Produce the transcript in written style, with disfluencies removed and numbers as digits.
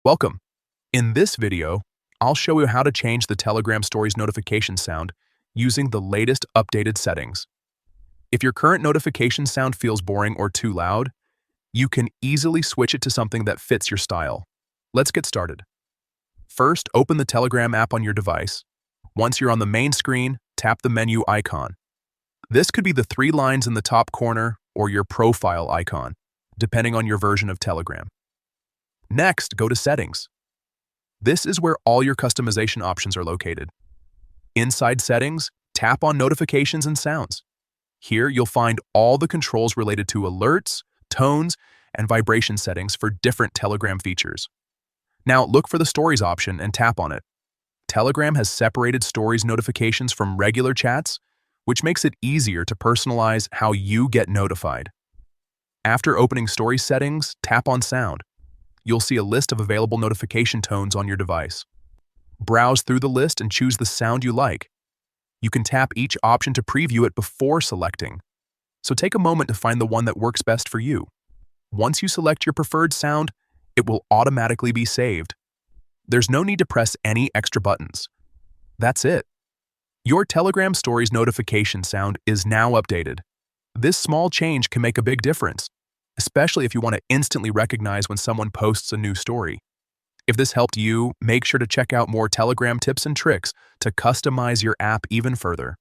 Welcome. In this video, I'll show you how to change the Telegram Stories notification sound using the latest updated settings. If your current notification sound feels boring or too loud, you can easily switch it to something that fits your style. Let's get started. First, open the Telegram app on your device. Once you're on the main screen, tap the menu icon. This could be the 3 lines in the top corner or your profile icon, depending on your version of Telegram. Next, go to Settings. This is where all your customization options are located. Inside Settings, tap on Notifications and Sounds. Here, you'll find all the controls related to alerts, tones, and vibration settings for different Telegram features. Now, look for the Stories option and tap on it. Telegram has separated Stories notifications from regular chats, which makes it easier to personalize how you get notified. After opening Stories settings, tap on Sound. You'll see a list of available notification tones on your device. Browse through the list and choose the sound you like. You can tap each option to preview it before selecting. So take a moment to find the one that works best for you. Once you select your preferred sound, it will automatically be saved. There's no need to press any extra buttons. That's it. Your Telegram Stories notification sound is now updated. This small change can make a big difference, especially if you want to instantly recognize when someone posts a new story. If this helped you, make sure to check out more Telegram tips and tricks to customize your app even further.